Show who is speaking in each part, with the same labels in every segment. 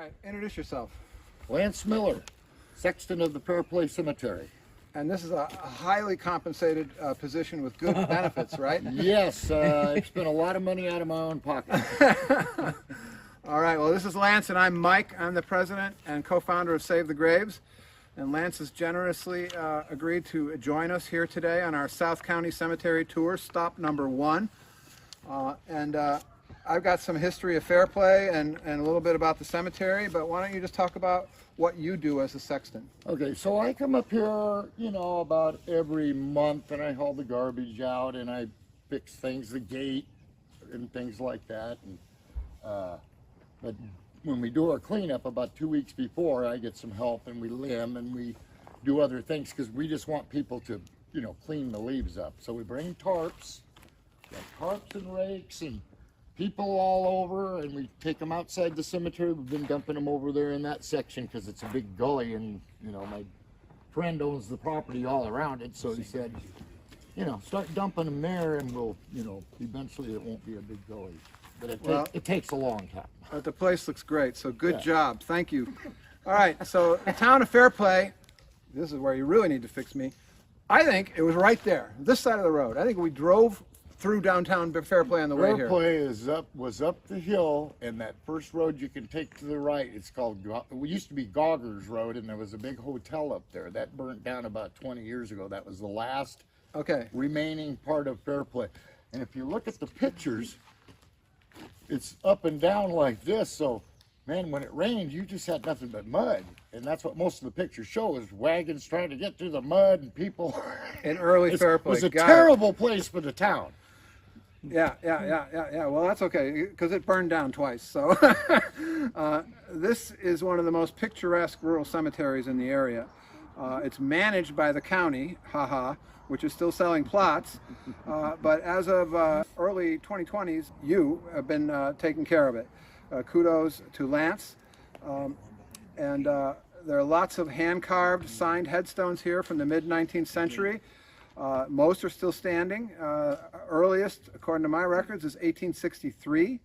Speaker 1: right, introduce yourself.
Speaker 2: Lance Miller, sexton of the Fair Play Cemetery.
Speaker 1: And this is a highly compensated position with good benefits, right?
Speaker 2: Yes, I've spent a lot of money out of my own pocket.
Speaker 1: All right, well, this is Lance, and I'm Mike. I'm the president and co-founder of Save the Graves. And Lance has generously agreed to join us here today on our South County Cemetery tour, stop number 1. I've got some history of fair play and a little bit about the cemetery, but why don't you just talk about what you do as a sexton?
Speaker 2: Okay, so I come up here, about every month, and I haul the garbage out, and I fix things, the gate, and things like that. And but when we do our cleanup about 2 weeks before, I get some help, and we limb, and we do other things, because we just want people to, clean the leaves up. So we bring tarps, and rakes, and people all over, and we take them outside the cemetery. We've been dumping them over there in that section because it's a big gully, and my friend owns the property all around it, so he said, start dumping them there, and we'll, eventually it won't be a big gully. But it takes a long time.
Speaker 1: But the place looks great, so good job. Thank you. All right, so the town of Fairplay, this is where you really need to fix me. I think it was right there, this side of the road. I think we drove through downtown Fairplay on the way here.
Speaker 2: Fairplay was up the hill, and that first road you can take to the right, it's called, it used to be Goggers Road, and there was a big hotel up there. That burnt down about 20 years ago. That was the last remaining part of Fairplay. And if you look at the pictures, it's up and down like this, so man, when it rained, you just had nothing but mud. And that's what most of the pictures show, is wagons trying to get through the mud, and people.
Speaker 1: In early Fairplay.
Speaker 2: It was a terrible place for the town.
Speaker 1: Yeah. Well, that's okay, because it burned down twice. So this is one of the most picturesque rural cemeteries in the area. It's managed by the county, which is still selling plots. But as of early 2020s, you have been taking care of it. Kudos to Lance. There are lots of hand-carved, signed headstones here from the mid-19th century. Most are still standing. Earliest, according to my records, is 1863.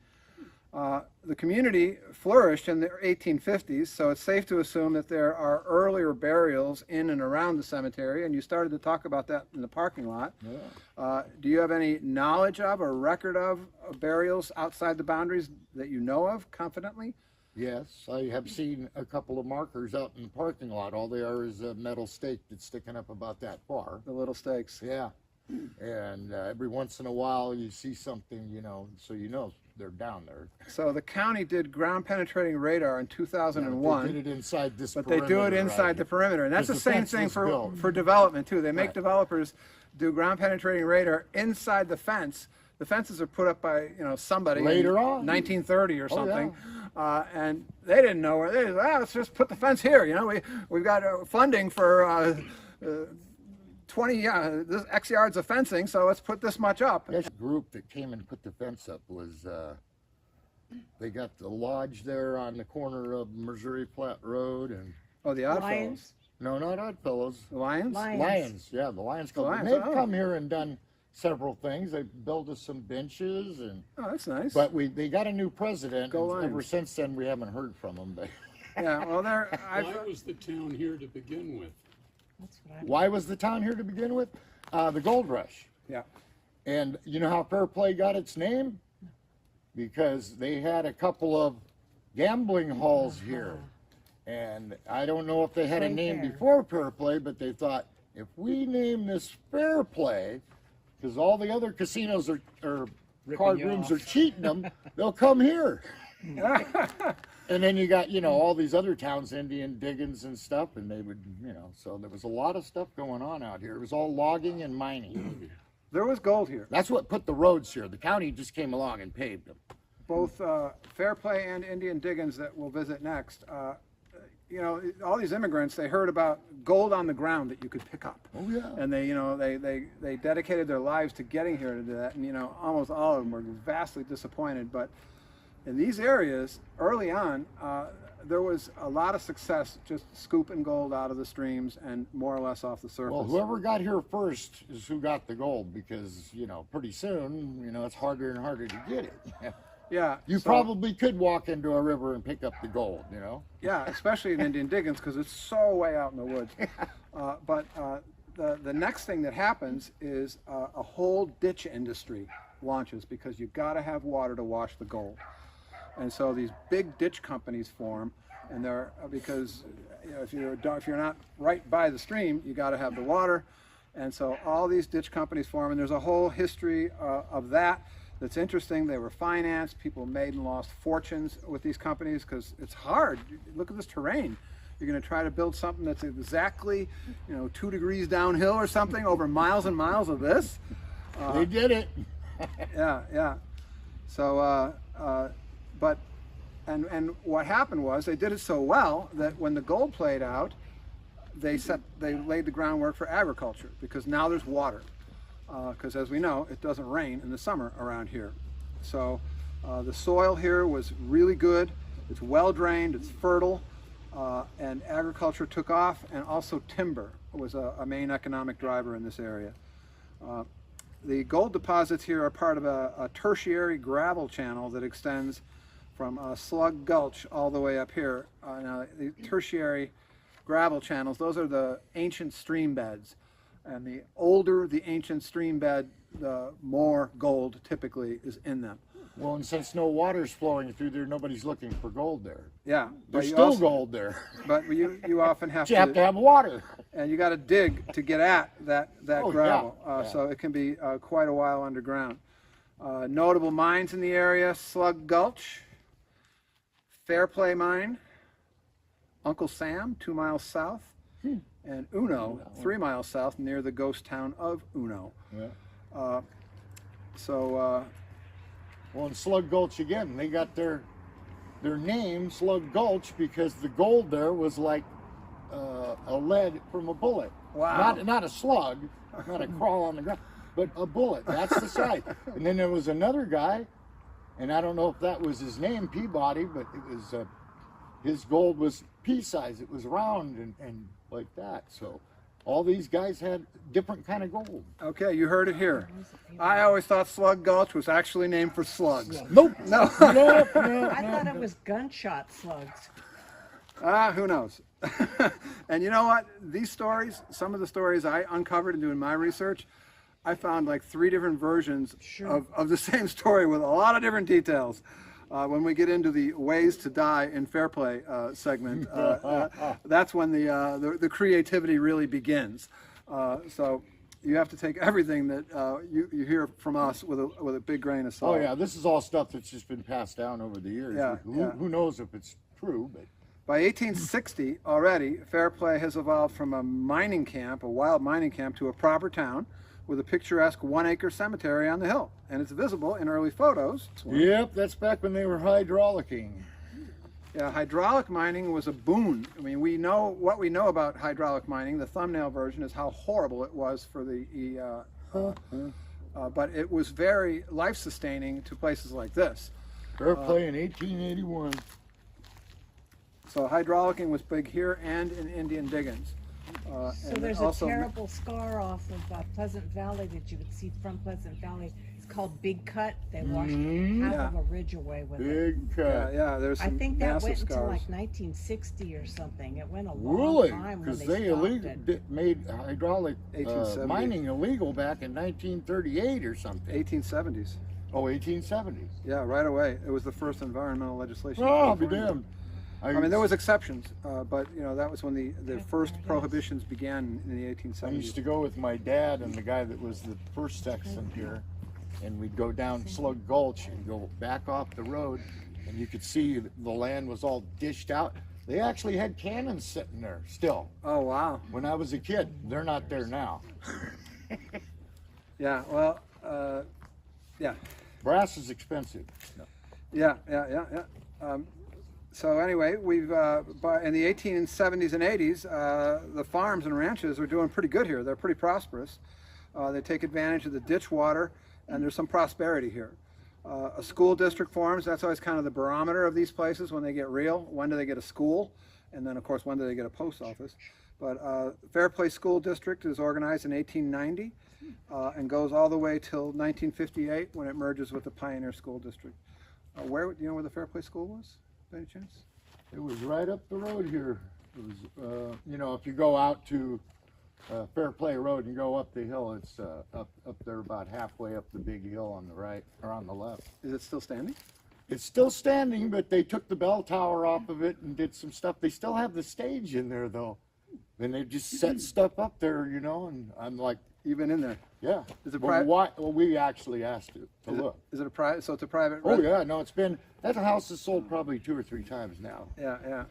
Speaker 1: The community flourished in the 1850s, so it's safe to assume that there are earlier burials in and around the cemetery, and you started to talk about that in the parking lot. Yeah. Do you have any knowledge of or record of burials outside the boundaries that you know of confidently?
Speaker 2: Yes, I have seen a couple of markers out in the parking lot. All they are is a metal stake that's sticking up about that far.
Speaker 1: The little stakes.
Speaker 2: Yeah. And every once in a while you see something, so they're down there.
Speaker 1: So the county did ground penetrating radar in 2001.
Speaker 2: They did it inside this
Speaker 1: but
Speaker 2: perimeter.
Speaker 1: They do it inside the perimeter. And that's the same thing for development too. They make developers do ground penetrating radar inside the fence. The fences are put up by somebody
Speaker 2: later
Speaker 1: in
Speaker 2: on
Speaker 1: 1930 or something.
Speaker 2: Yeah.
Speaker 1: And they didn't know where they said, let's just put the fence here. We've got funding for 20 this X yards of fencing, so let's put this much up.
Speaker 2: This group that came and put the fence up was they got the lodge there on the corner of Missouri Platte Road and
Speaker 1: the Oddfellows.
Speaker 2: No, not Oddfellows.
Speaker 1: The Lions?
Speaker 2: Lions, yeah, the Lions Club. And they've come here and done several things. They built us some benches, and
Speaker 1: that's nice.
Speaker 2: But they got a new president. And ever since then, we haven't heard from them.
Speaker 1: Yeah, well,
Speaker 3: why was the town here to begin with?
Speaker 2: Why was the town here to begin with? The gold rush.
Speaker 1: Yeah.
Speaker 2: And you know how Fairplay got its name? Because they had a couple of gambling halls here. And I don't know if they had a name before Fairplay, but they thought, if we name this Fairplay, because all the other casinos or card rooms are cheating them, they'll come here. And then you got, all these other towns, Indian Diggins and stuff, and they would, so there was a lot of stuff going on out here. It was all logging and mining.
Speaker 1: There was gold here.
Speaker 2: That's what put the roads here. The county just came along and paved them.
Speaker 1: Both Fairplay and Indian Diggins that we'll visit next, all these immigrants, they heard about gold on the ground that you could pick up.
Speaker 2: Oh, yeah.
Speaker 1: And they dedicated their lives to getting here to do that. And, almost all of them were vastly disappointed. But in these areas, early on, there was a lot of success just scooping gold out of the streams and more or less off the surface.
Speaker 2: Well, whoever got here first is who got the gold, because, pretty soon, it's harder and harder to get it.
Speaker 1: Yeah.
Speaker 2: You
Speaker 1: so-
Speaker 2: probably could walk into a river and pick up the gold, you know?
Speaker 1: Yeah, especially in Indian Diggings because it's so way out in the woods. But the next thing that happens is a whole ditch industry launches because you've got to have water to wash the gold. And so these big ditch companies form, and they're because if you're not right by the stream, you got to have the water. And so all these ditch companies form, and there's a whole history of that. That's interesting. They were financed. People made and lost fortunes with these companies because it's hard. Look at this terrain. You're going to try to build something that's exactly, 2 degrees downhill or something over miles and miles of this.
Speaker 2: They did it.
Speaker 1: Yeah. So, but what happened was they did it so well that when the gold played out, they laid the groundwork for agriculture because now there's water. Because as we know, it doesn't rain in the summer around here. So the soil here was really good. It's well drained, it's fertile, and agriculture took off, and also timber was a main economic driver in this area. The gold deposits here are part of a tertiary gravel channel that extends from Slug Gulch all the way up here. Now, the tertiary gravel channels, those are the ancient stream beds. And the older the ancient stream bed, the more gold typically is in them.
Speaker 2: Well, and since no water's flowing through there, nobody's looking for gold there.
Speaker 1: Yeah,
Speaker 2: There's still gold there.
Speaker 1: But you often have
Speaker 2: You have to have water.
Speaker 1: and you got to dig to get at that
Speaker 2: Oh,
Speaker 1: gravel.
Speaker 2: yeah.
Speaker 1: So it can be quite a while underground. Notable mines in the area: Slug Gulch, Fairplay Mine, Uncle Sam, 2 miles south. And Uno, 3 miles south, near the ghost town of Uno.
Speaker 2: Yeah.
Speaker 1: Well,
Speaker 2: in Slug Gulch again, they got their name Slug Gulch because the gold there was like a lead from a bullet.
Speaker 1: Wow.
Speaker 2: Not a slug, not a crawl on the ground, but a bullet. That's the size. And then there was another guy, and I don't know if that was his name, Peabody, but it was his gold was pea size. It was round and like that. So all these guys had different kind of gold.
Speaker 1: okay, you heard it here. I always thought Slug Gulch was actually named for slugs.
Speaker 2: Nope.
Speaker 1: No.
Speaker 2: No.
Speaker 4: I thought it was gunshot slugs.
Speaker 1: Who knows? And you know what? These stories, some of the stories I uncovered in doing my research, I found like 3 different versions of the same story with a lot of different details. When we get into the ways to die in Fairplay segment, that's when the creativity really begins. So you have to take everything that you hear from us with a big grain of salt.
Speaker 2: Oh yeah, this is all stuff that's just been passed down over the years.
Speaker 1: Yeah,
Speaker 2: Who knows if it's true, but
Speaker 1: By 1860 already, Fairplay has evolved from a mining camp, a wild mining camp, to a proper town with a picturesque 1-acre cemetery on the hill. And it's visible in early photos.
Speaker 2: yep, that's back when they were hydraulicking.
Speaker 1: Yeah, hydraulic mining was a boon. I mean, we know what we know about hydraulic mining. The thumbnail version is how horrible it was for the, but it was very life-sustaining to places like this.
Speaker 2: Fairplay in 1881.
Speaker 1: So hydraulicking was big here and in Indian Diggings.
Speaker 4: So there's a terrible scar off of Pleasant Valley that you would see from Pleasant Valley. It's called Big Cut. They washed half of a ridge away with it.
Speaker 2: Big cut.
Speaker 1: Yeah, there's
Speaker 4: I
Speaker 1: some
Speaker 4: think that
Speaker 1: massive
Speaker 4: went
Speaker 1: scars.
Speaker 4: until like 1960 or something. It went a long
Speaker 2: Really?
Speaker 4: time when
Speaker 2: Because
Speaker 4: they
Speaker 2: they
Speaker 4: stopped it.
Speaker 2: made hydraulic
Speaker 1: 1870.
Speaker 2: mining illegal back in 1938 or something.
Speaker 1: 1870s.
Speaker 2: Oh, 1870s.
Speaker 1: Yeah, right away. It was the first environmental legislation. in
Speaker 2: Oh, I'll be
Speaker 1: California.
Speaker 2: damned.
Speaker 1: I mean, there was exceptions, but you know that was when the first
Speaker 4: there it is.
Speaker 1: prohibitions began in the
Speaker 2: I
Speaker 1: 1870s.
Speaker 2: used to go with my dad and the guy that was the first Texan here, and we'd go down Slug Gulch and go back off the road, and you could see the land was all dished out. They actually had cannons sitting there still.
Speaker 1: Oh wow!
Speaker 2: When I was a kid, they're not there now.
Speaker 1: Yeah, well, yeah,
Speaker 2: Brass is expensive.
Speaker 1: yeah. So anyway, we've in the 1870s and 80s, the farms and ranches are doing pretty good here. They're pretty prosperous. They take advantage of the ditch water, and there's some prosperity here. A school district forms. That's always kind of the barometer of these places when they get real. When do they get a school? And then, of course, when do they get a post office? But Fairplay School District is organized in 1890 and goes all the way till 1958 when it merges with the Pioneer School District. Where, do you know where the Fairplay School was, by any chance?
Speaker 2: It was right up the road here. It was, you know, if you go out to Fairplay Road and go up the hill, it's up there about halfway up the big hill on the right, or on the left.
Speaker 1: Is it still standing?
Speaker 2: It's still standing, but they took the bell tower off of it and did some stuff. They still have the stage in there, though. And they just set stuff up there, you know, and I'm like,
Speaker 1: Even in there?
Speaker 2: yeah.
Speaker 1: Is it
Speaker 2: Well,
Speaker 1: private?
Speaker 2: why? Well, we actually asked to look.
Speaker 1: Is it a private, so it's a private?
Speaker 2: Oh, yeah, no, it's been, that house has sold probably 2 or 3 times now.
Speaker 1: Yeah, yeah.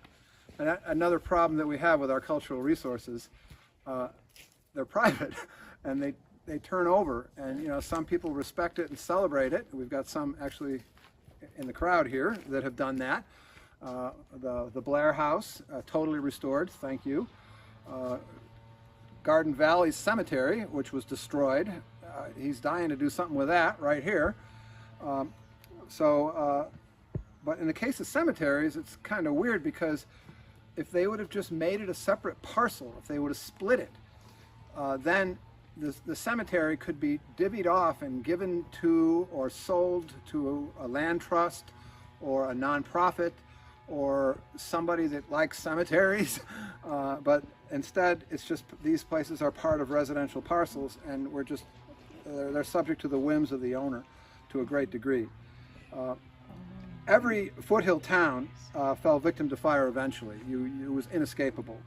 Speaker 1: And another problem that we have with our cultural resources, they're private, and they turn over, and, you know, some people respect it and celebrate it. We've got some actually in the crowd here that have done that. The Blair House, totally restored, thank you. Garden Valley Cemetery, which was destroyed. He's dying to do something with that right here. But in the case of cemeteries, it's kind of weird because if they would have just made it a separate parcel, if they would have split it, then the cemetery could be divvied off and given to or sold to a land trust or a nonprofit or somebody that likes cemeteries. But instead, it's just these places are part of residential parcels, and we're just they're subject to the whims of the owner to a great degree. Every foothill town fell victim to fire eventually. It was inescapable.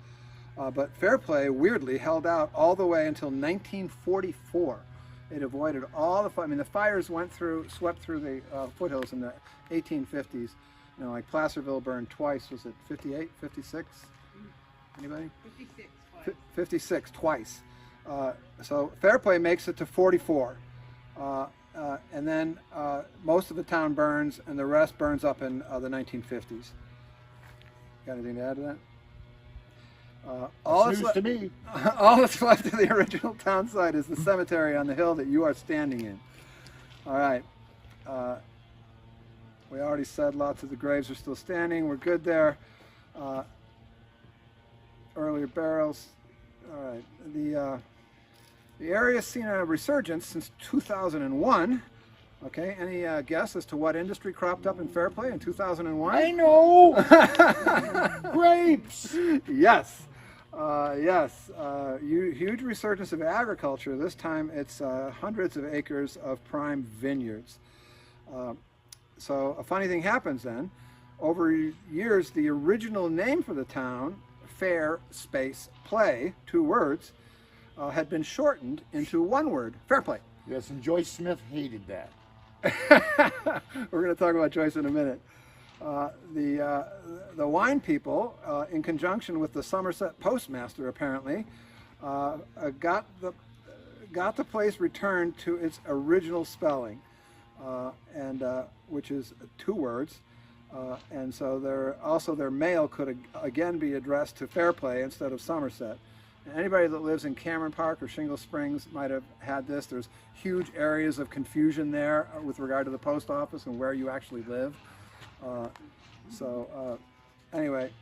Speaker 1: But Fairplay weirdly held out all the way until 1944. It avoided all the fire. I mean, the fires swept through the foothills in the 1850s. You know, like Placerville burned twice. Was it 58, 56? Anybody?
Speaker 4: 56 twice.
Speaker 1: 56 twice. So Fairplay makes it to 44. And then most of the town burns, and the rest burns up in the 1950s. Got anything to add to that?
Speaker 2: It's news to me.
Speaker 1: All that's left of the original town site is the cemetery on the hill that you are standing in. All right. We already said lots of the graves are still standing. We're good there. Earlier burials. All right. The area's seen a resurgence since 2001. Okay, any guess as to what industry cropped up in Fairplay in 2001?
Speaker 2: I know! Grapes!
Speaker 1: Yes, huge resurgence of agriculture. This time it's hundreds of acres of prime vineyards. So a funny thing happens then. Over years, the original name for the town, Fair Space Play, 2 words, had been shortened into 1 word, Fairplay.
Speaker 2: Yes, and Joyce Smith hated that.
Speaker 1: We're going to talk about Joyce in a minute. The wine people, in conjunction with the Somerset postmaster, apparently, got the place returned to its original spelling, which is 2 words. And so their mail could again be addressed to Fairplay instead of Somerset. And anybody that lives in Cameron Park or Shingle Springs might have had this. There's huge areas of confusion there with regard to the post office and where you actually live. Anyway,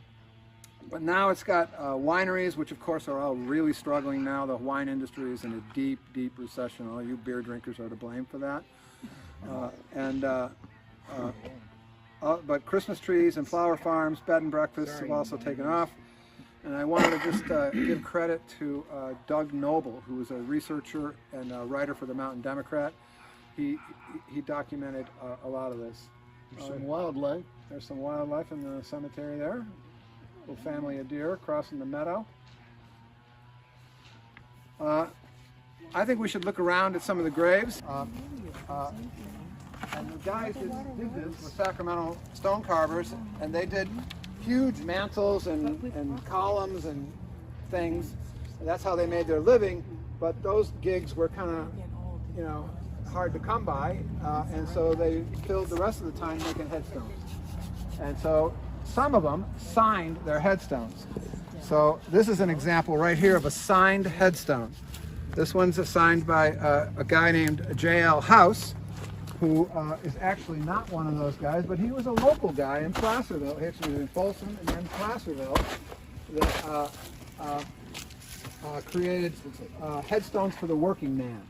Speaker 1: but now it's got wineries, which of course are all really struggling now. The wine industry is in a deep, deep recession. All you beer drinkers are to blame for that. But Christmas trees and flower farms, bed and breakfasts have also taken off. And I wanted to just give credit to Doug Noble, who is a researcher and a writer for the Mountain Democrat. He documented a lot of this.
Speaker 2: There's some wildlife.
Speaker 1: There's some wildlife in the cemetery there. Little family of deer crossing the meadow. I think we should look around at some of the graves. And the guys that did this were Sacramento stone carvers, and they did huge mantles and columns and things. And that's how they made their living. But those gigs were kind of, you know, hard to come by, and so they filled the rest of the time making headstones. And so some of them signed their headstones. So this is an example right here of a signed headstone. This one's signed by a guy named J.L. House, who is actually not one of those guys, but he was a local guy in Placerville. He actually was in Folsom and then Placerville that created headstones for the working man.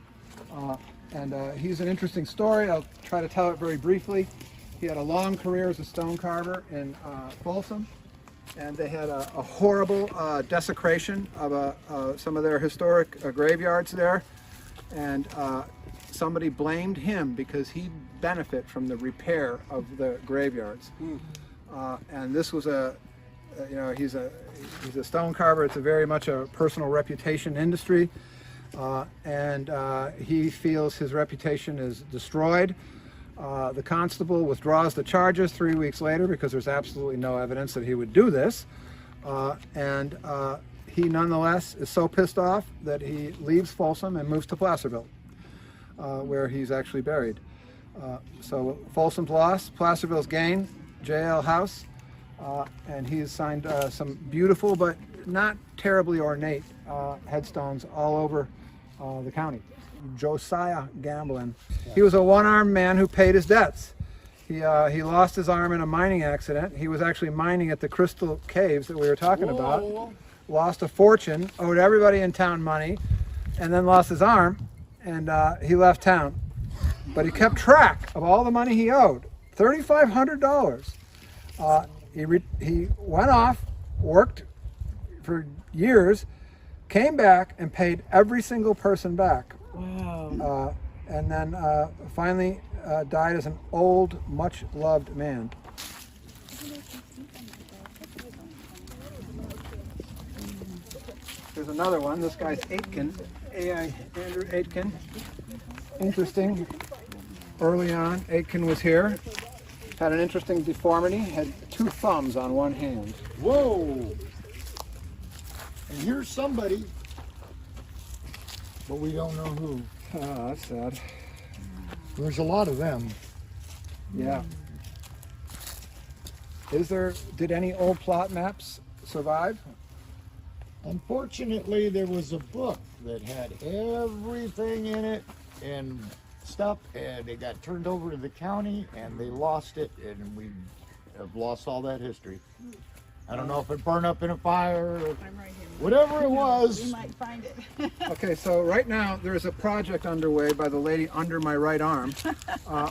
Speaker 1: And he's an interesting story. I'll try to tell it very briefly. He had a long career as a stone carver in Folsom, and they had a horrible desecration of some of their historic graveyards there, and somebody blamed him because he'd benefit from the repair of the graveyards. And this was he's a stone carver. It's a very much a personal reputation industry, and he feels his reputation is destroyed. The constable withdraws the charges 3 weeks later because there's absolutely no evidence that he would do this, and he nonetheless is so pissed off that he leaves Folsom and moves to Placerville, where he's actually buried. So Folsom's lost, Placerville's gain, J.L. House, and he has signed some beautiful but not terribly ornate headstones all over the county. Josiah Gamblin. He was a one-armed man who paid his debts. He lost his arm in a mining accident. He was actually mining at the Crystal Caves that we were talking about. Lost a fortune, owed everybody in town money, and then lost his arm, and he left town. But he kept track of all the money he owed, $3,500. He went off, worked for years, came back and paid every single person back.
Speaker 4: Wow.
Speaker 1: And then finally died as an old, much-loved man. There's another one. This guy's Aitken, Andrew Aitken. Interesting. Early on, Aitken was here. Had an interesting deformity. Had 2 thumbs on one hand.
Speaker 2: Whoa! And here's somebody, but we don't know who.
Speaker 1: Oh, that's sad.
Speaker 2: There's a lot of them.
Speaker 1: Yeah. Did any old plot maps survive?
Speaker 2: Unfortunately, there was a book that had everything in it and stuff, and it got turned over to the county, and they lost it, and we have lost all that history. I don't know if it burned up in a fire or whatever it was.
Speaker 5: You might find it.
Speaker 1: Okay, so right now there's a project underway by the lady under my right arm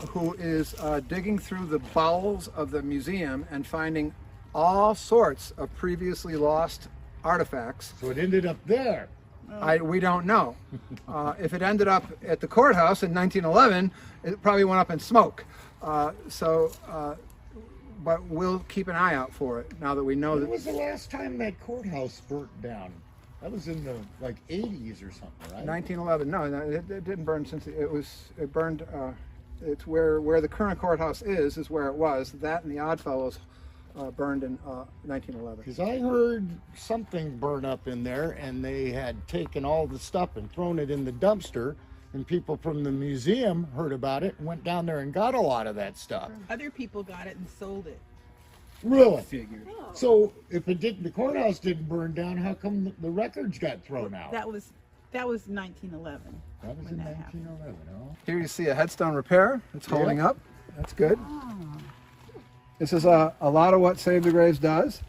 Speaker 1: who is digging through the bowels of the museum and finding all sorts of previously lost artifacts.
Speaker 2: So it ended up there.
Speaker 1: We don't know. If it ended up at the courthouse in 1911, it probably went up in smoke. But we'll keep an eye out for it now that we know
Speaker 2: When
Speaker 1: that.
Speaker 2: was the last time that courthouse burnt down? That was in the 80s or something, right?
Speaker 1: 1911. No, it didn't burn since it burned. It's where the current courthouse is where it was. That and the Oddfellows burned in 1911.
Speaker 2: Because I heard something burn up in there, and they had taken all the stuff and thrown it in the dumpster, and people from the museum heard about it and went down there and got a lot of that stuff.
Speaker 5: Other people got it and sold it.
Speaker 2: Really?
Speaker 1: Figured.
Speaker 2: So if the courthouse didn't burn down, how come the records got thrown out?
Speaker 5: That was 1911.
Speaker 2: That was
Speaker 5: when
Speaker 2: in
Speaker 5: that happened.
Speaker 2: 1911, huh?
Speaker 1: Here you see a headstone repair. It's holding up. That's good. This is a lot of what Save the Graves does.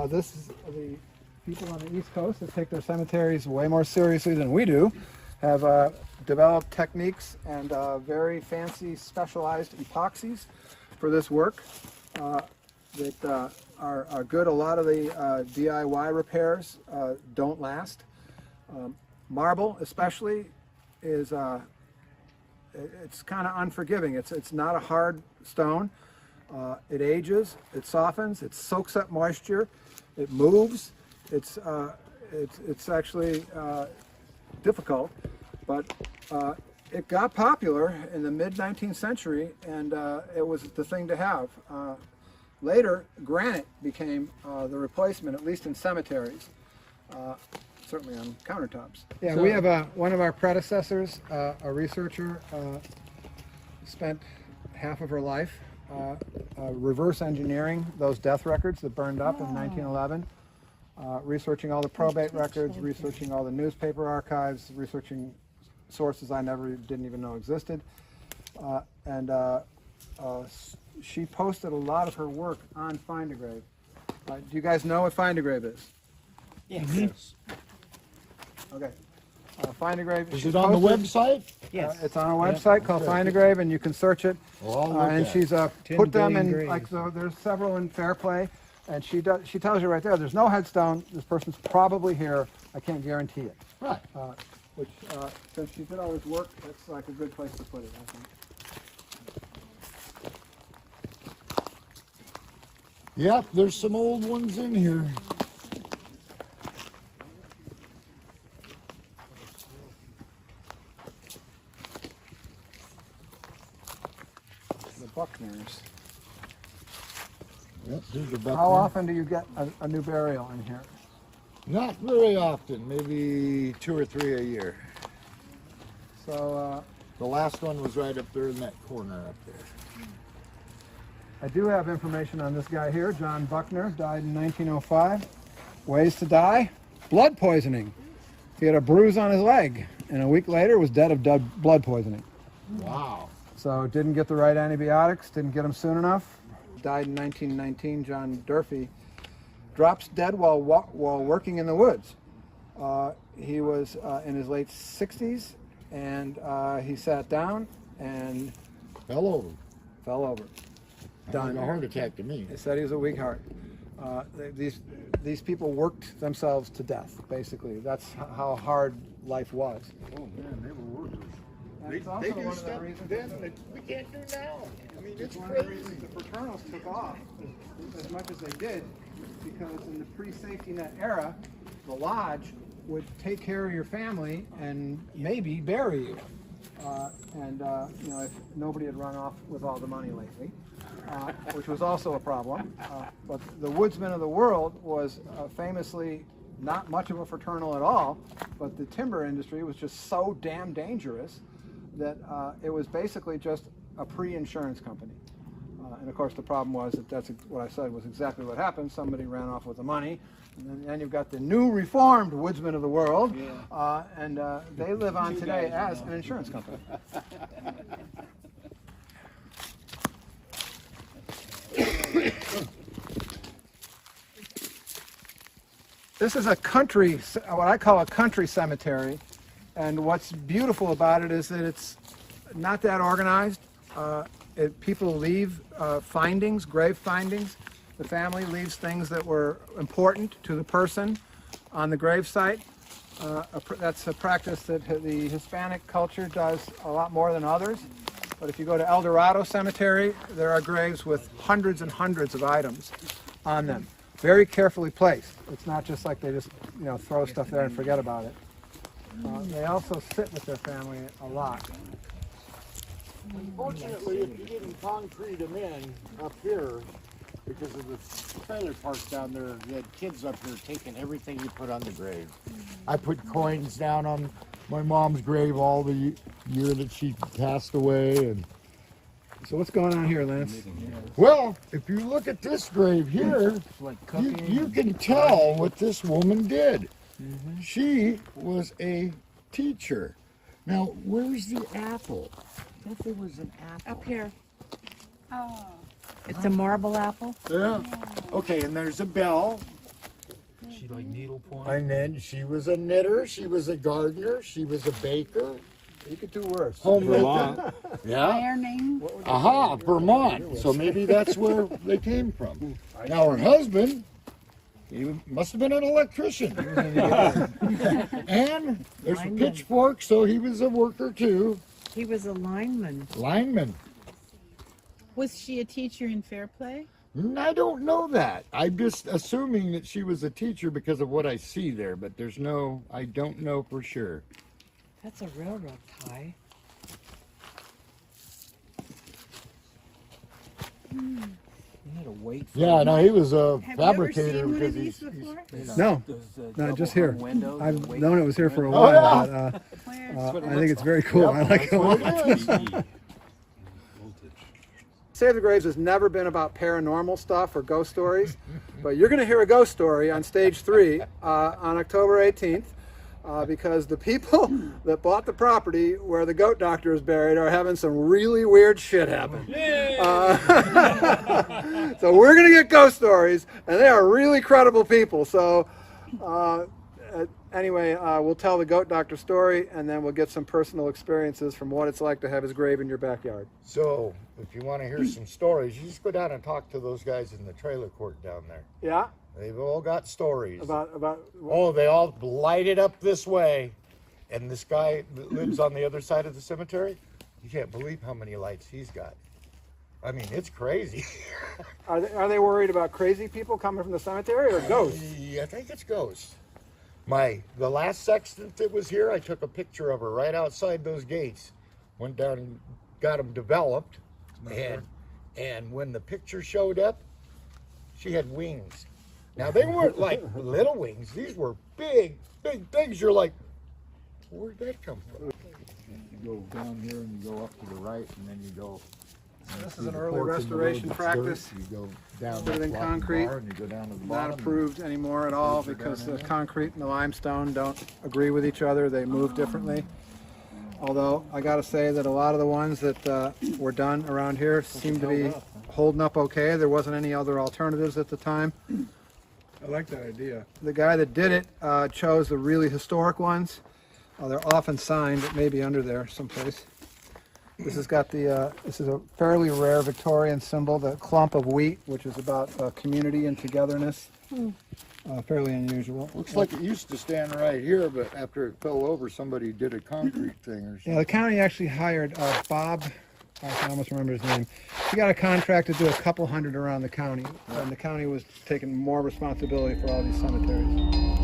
Speaker 1: This is the people on the East Coast that take their cemeteries way more seriously than we do, have developed techniques and very fancy specialized epoxies for this work that are good. A lot of the DIY repairs don't last. Marble especially is it's kind of unforgiving. It's not a hard stone. It ages, it softens, it soaks up moisture, it moves. It's actually difficult, but it got popular in the mid-19th century, and it was the thing to have. Later, granite became the replacement, at least in cemeteries, certainly on countertops. Yeah, we have one of our predecessors, a researcher, spent half of her life reverse engineering those death records that burned up in 1911, researching all the probate records, researching all the newspaper archives, researching sources I didn't even know existed, and she posted a lot of her work on Find a Grave. Do you guys know what Find a Grave is?
Speaker 5: Yes.
Speaker 2: Yes.
Speaker 1: Okay. Find a Grave.
Speaker 2: Is
Speaker 1: she's
Speaker 2: it on the
Speaker 1: posted-
Speaker 2: website?
Speaker 4: Yes.
Speaker 1: It's on a website called Find a Grave, and you can search it.
Speaker 2: Well, I'll look
Speaker 1: And
Speaker 2: at
Speaker 1: she's
Speaker 2: it.
Speaker 1: put them
Speaker 6: 10
Speaker 1: in,
Speaker 6: billion
Speaker 1: like,
Speaker 6: graves.
Speaker 1: so there's several in Fairplay, and she tells you right there, there's no headstone, this person's probably here, I can't guarantee it.
Speaker 2: Right.
Speaker 1: Which, since she did all this work, it's like a good place to put it, I think.
Speaker 2: Yep, there's some old ones in here.
Speaker 1: The Buckners.
Speaker 2: Yep, there's a
Speaker 1: How
Speaker 2: Buckner.
Speaker 1: often do you get a new burial in here?
Speaker 2: Not very often, maybe 2 or 3 a year.
Speaker 1: So,
Speaker 2: The last one was right up there in that corner up there.
Speaker 1: I do have information on this guy here, John Buckner, died in 1905. Ways to die: blood poisoning. He had a bruise on his leg, and a week later was dead of blood poisoning.
Speaker 2: Wow.
Speaker 1: So didn't get the right antibiotics, didn't get him soon enough. Died in 1919. John Durfee drops dead while working in the woods. He was in his late 60s, and he sat down and
Speaker 2: Fell over.
Speaker 1: fell over.
Speaker 2: Done. A heart attack to me.
Speaker 1: They said he was a weak heart. These people worked themselves to death, basically. That's how hard life was.
Speaker 2: Oh man, they were workers.
Speaker 1: That's also one of the reasons
Speaker 2: that we can't do now. I mean, it's
Speaker 1: one of the reasons the fraternals took off as much as they did, because in the pre-safety net era, the lodge would take care of your family and maybe bury you. You know, if nobody had run off with all the money lately, which was also a problem. But the Woodsman of the World was famously not much of a fraternal at all, but the timber industry was just so damn dangerous that it was basically just a pre-insurance company. And of course the problem was that that's what I said was exactly what happened. Somebody ran off with the money. And then you've got the new reformed Woodsman of the World, and they live on today as an insurance company. This is a country, what I call a country cemetery, and what's beautiful about it is that it's not that organized. People leave findings, grave findings. The family leaves things that were important to the person on the grave site. That's a practice that the Hispanic culture does a lot more than others. But if you go to El Dorado Cemetery, there are graves with hundreds and hundreds of items on them, very carefully placed. It's not just like they just throw stuff there and forget about it. They also sit with their family a lot.
Speaker 2: Unfortunately, if you didn't concrete them in up here, because of the trailer parks down there, you had kids up here taking everything you put on the grave. I put coins down on my mom's grave all the year that she passed away. And
Speaker 1: So what's going on here, Lance?
Speaker 2: well, if you look at this grave here, you can tell what this woman did. She was a teacher. Now, where's the apple? I thought there was an apple.
Speaker 4: Up here. Oh. It's a marble apple.
Speaker 2: Yeah. Okay, and there's a bell.
Speaker 6: She like needlepoint.
Speaker 2: And then she was a knitter, she was a gardener, she was a baker.
Speaker 1: You could do worse.
Speaker 2: Homemaker. Yeah.
Speaker 4: Ironing.
Speaker 2: Aha, Vermont. So maybe that's where they came from. Now her husband, he must have been an electrician. And there's a pitchfork, so he was a worker too.
Speaker 4: He was a lineman.
Speaker 2: Lineman.
Speaker 5: Was she a teacher in Fairplay?
Speaker 2: I don't know that. I'm just assuming that she was a teacher because of what I see there, but I don't know for sure.
Speaker 4: That's a railroad tie.
Speaker 6: You had to wait for
Speaker 2: Yeah, no, he was a
Speaker 5: Have
Speaker 2: fabricator
Speaker 5: you ever seen one
Speaker 2: because
Speaker 5: of these
Speaker 2: he's.
Speaker 5: before?
Speaker 1: No,
Speaker 6: those,
Speaker 1: no, just here.
Speaker 6: windows.
Speaker 1: I've known it was here for a
Speaker 2: Oh,
Speaker 1: while,
Speaker 2: yeah.
Speaker 1: but I think it's very cool. I like it a lot. Save the Graves has never been about paranormal stuff or ghost stories, but you're going to hear a ghost story on stage 3 on October 18th. Because the people that bought the property where the goat doctor is buried are having some really weird shit happen. So we're going to get ghost stories, and they are really credible people. So anyway, we'll tell the goat doctor story, and then we'll get some personal experiences from what it's like to have his grave in your backyard.
Speaker 2: So, if you want to hear some stories, you just go down and talk to those guys in the trailer court down there.
Speaker 1: Yeah?
Speaker 2: They've all got stories.
Speaker 1: About
Speaker 2: Oh, they all lighted up this way. And this guy that lives on the other side of the cemetery, you can't believe how many lights he's got. I mean, it's crazy.
Speaker 1: Are they worried about crazy people coming from the cemetery or ghosts?
Speaker 2: I think it's ghosts. The last sextant that was here, I took a picture of her right outside those gates. Went down and got them developed. And when the picture showed up, she had wings. Now, they weren't like little wings. These were big, big things. You're like, where'd that come from? You go down here and you go up to the right, and then you go.
Speaker 1: This is an early restoration practice.
Speaker 2: You go down
Speaker 1: Put it in
Speaker 2: that
Speaker 1: concrete.
Speaker 2: bar and you go down to the
Speaker 1: Not
Speaker 2: bottom.
Speaker 1: approved anymore at all because the concrete and the limestone don't agree with each other. They move differently. Although I got to say that a lot of the ones that were done around here seem to be holding up okay. There wasn't any other alternatives at the time.
Speaker 7: I like that idea.
Speaker 1: The guy that did it chose the really historic ones. They're often signed, but maybe under there someplace. This has got this is a fairly rare Victorian symbol, the clump of wheat, which is about community and togetherness. Fairly unusual.
Speaker 2: Looks like it used to stand right here, but after it fell over, somebody did a concrete thing or something.
Speaker 1: Yeah, the county actually hired Bob, I can almost remember his name. He got a contract to do a couple hundred around the county, and the county was taking more responsibility for all these cemeteries.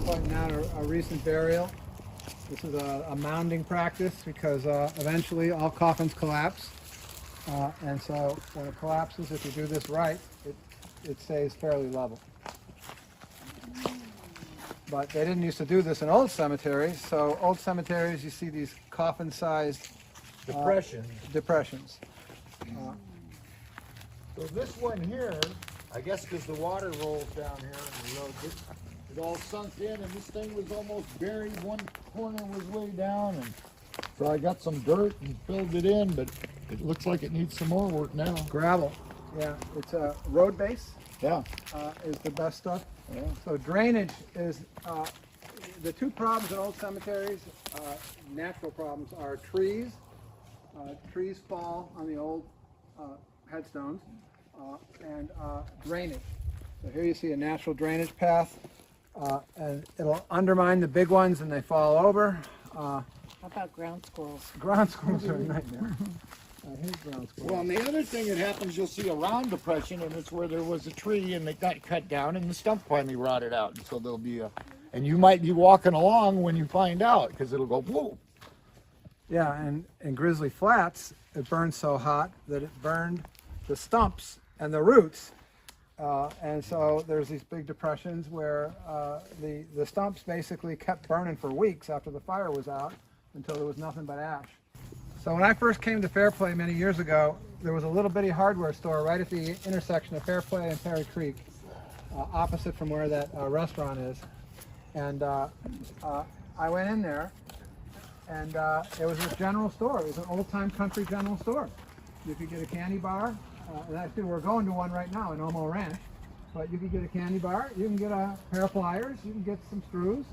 Speaker 1: Pointing out a recent burial. This is a mounding practice because eventually all coffins collapse. And so when it collapses, if you do this right, it stays fairly level. But they didn't used to do this in old cemeteries. So old cemeteries, you see these coffin-sized depressions.
Speaker 2: So this one here, I guess because the water rolls down here and the road, it all sunk in, and this thing was almost buried. One corner was way down, and so I got some dirt and filled it in, but it looks like it needs some more work now.
Speaker 1: Gravel. Yeah, it's a road base.
Speaker 2: Yeah.
Speaker 1: Is the best stuff.
Speaker 2: Yeah.
Speaker 1: So drainage is the two problems in old cemeteries. Natural problems are trees. Trees fall on the old headstones, and drainage. So here you see a natural drainage path, and it'll undermine the big ones, and they fall over.
Speaker 4: How about ground squirrels?
Speaker 1: Ground squirrels are a nightmare. Here's ground squirrels.
Speaker 2: Well, and the other thing that happens, you'll see a round depression, and it's where there was a tree, and it got cut down, and the stump finally rotted out. And so there'll be and you might be walking along when you find out, because it'll go, whoa.
Speaker 1: Yeah, and in Grizzly Flats, it burned so hot that it burned the stumps and the roots. And so there's these big depressions where the stumps basically kept burning for weeks after the fire was out until there was nothing but ash. So when I first came to Fairplay many years ago, there was a little bitty hardware store right at the intersection of Fairplay and Perry Creek, opposite from where that restaurant is. And I went in there, and it was a general store. It was an old-time country general store. You could get a candy bar. And actually, we're going to one right now in Omo Ranch. But you can get a candy bar, you can get a pair of pliers, you can get some screws.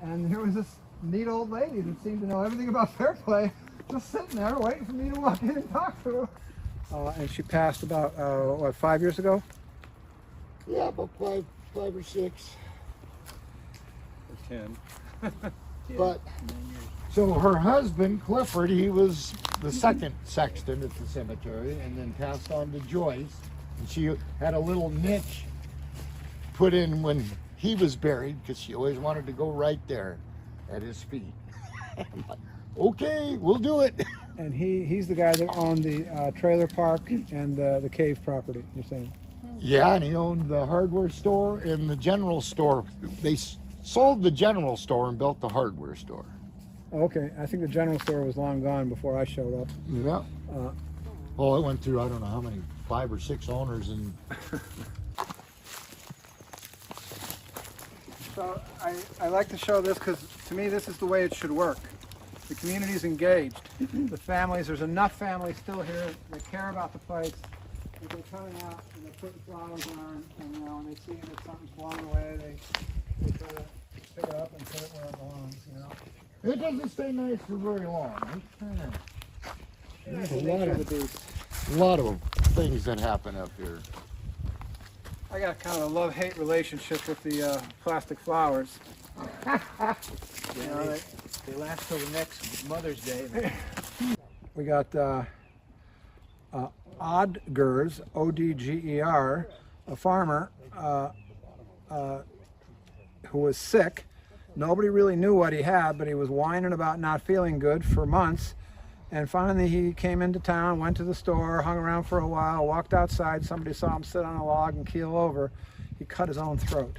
Speaker 1: And here was this neat old lady that seemed to know everything about Fairplay, just sitting there waiting for me to walk in and talk to her. And she passed about, what, 5 years ago?
Speaker 2: Yeah, about five or six.
Speaker 7: Or 10.
Speaker 2: But So her husband, Clifford, he was the second sexton at the cemetery, and then passed on to Joyce. And she had a little niche put in when he was buried, because she always wanted to go right there at his feet. I'm like, okay, we'll do it.
Speaker 1: And he's the guy that owned the trailer park and the cave property, you're saying?
Speaker 2: Yeah, and he owned the hardware store and the general store. They sold the general store and built the hardware store.
Speaker 1: Okay, I think the general store was long gone before I showed up.
Speaker 2: Yeah. Well, it went through, I don't know how many, 5 or 6 owners, and
Speaker 1: So I like to show this because to me this is the way it should work. The community's engaged. The families, there's enough families still here that care about the place. That they're coming out and they're putting flowers on, and you know, when they see that something's blown away, they try to pick it up and put it where it belongs, you know.
Speaker 2: it doesn't stay nice for very long.
Speaker 1: There's a lot of the beast.
Speaker 2: A lot of things that happen up here.
Speaker 1: I got kind of a love-hate relationship with the plastic flowers. You know,
Speaker 6: They last till the next Mother's Day.
Speaker 1: we got Odgers, O-D-G-E-R, a farmer who was sick. Nobody really knew what he had, but he was whining about not feeling good for months. And finally he came into town, went to the store, hung around for a while, walked outside. Somebody saw him sit on a log and keel over. He cut his own throat.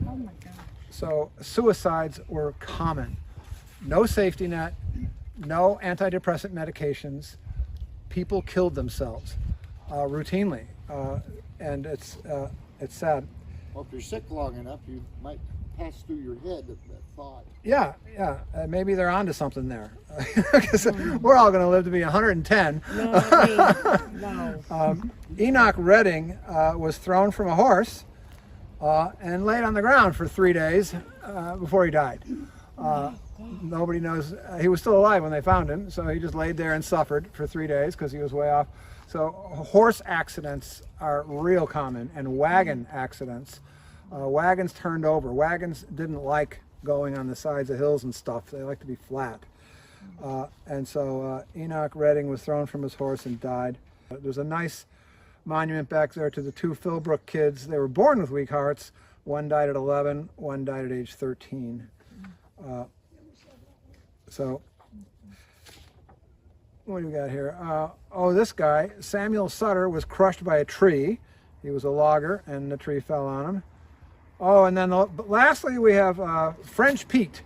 Speaker 4: Oh my God.
Speaker 1: So suicides were common. No safety net, no antidepressant medications. People killed themselves routinely, and it's sad.
Speaker 2: Well, if you're sick long enough, you might pass through your head that thought.
Speaker 1: Yeah, maybe they're onto something there. Because we're all going to live to be 110.
Speaker 4: No.
Speaker 1: Enoch Redding was thrown from a horse and laid on the ground for 3 days before he died. Nobody knows. He was still alive when they found him, so he just laid there and suffered for 3 days because he was way off. So horse accidents are real common, and wagon accidents. Wagons turned over. Wagons didn't like going on the sides of hills and stuff. They like to be flat. And so Enoch Redding was thrown from his horse and died. There's a nice monument back there to the 2 Philbrook kids. They were born with weak hearts. One died at 11, one died at age 13. So what do we got here? This guy, Samuel Sutter, was crushed by a tree. He was a logger, and the tree fell on him. Oh, and then lastly we have French Pete.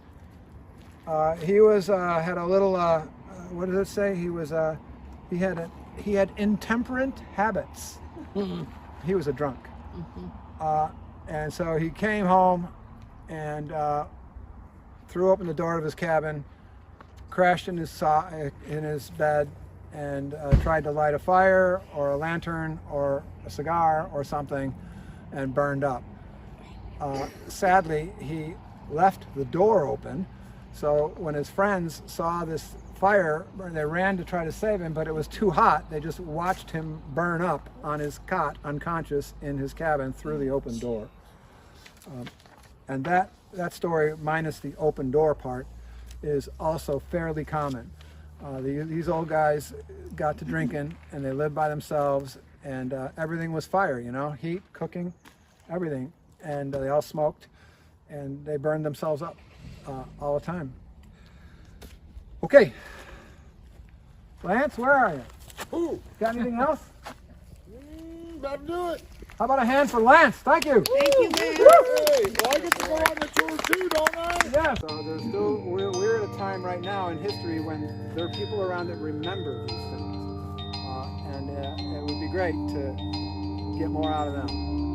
Speaker 1: He was had a little what does it say? He had intemperate habits. He was a drunk, and so he came home and threw open the door of his cabin, crashed in his bed, and tried to light a fire or a lantern or a cigar or something, and burned up. Sadly, he left the door open, so when his friends saw this fire, they ran to try to save him, but it was too hot. They just watched him burn up on his cot, unconscious, in his cabin through the open door. And that story, minus the open door part, is also fairly common. These old guys got to drinking, and they lived by themselves, and everything was fire, you know, heat, cooking, everything. And they all smoked, and they burned themselves up all the time. Okay, Lance, where are you?
Speaker 2: Ooh,
Speaker 1: Got anything else?
Speaker 2: that'll do it.
Speaker 1: How about a hand for Lance? Thank you.
Speaker 4: Thank you, man.
Speaker 2: Hey, well, I get to go on the tour too, don't I?
Speaker 1: Yeah. So we're at a time right now in history when there are people around that remember these things, and it would be great to get more out of them.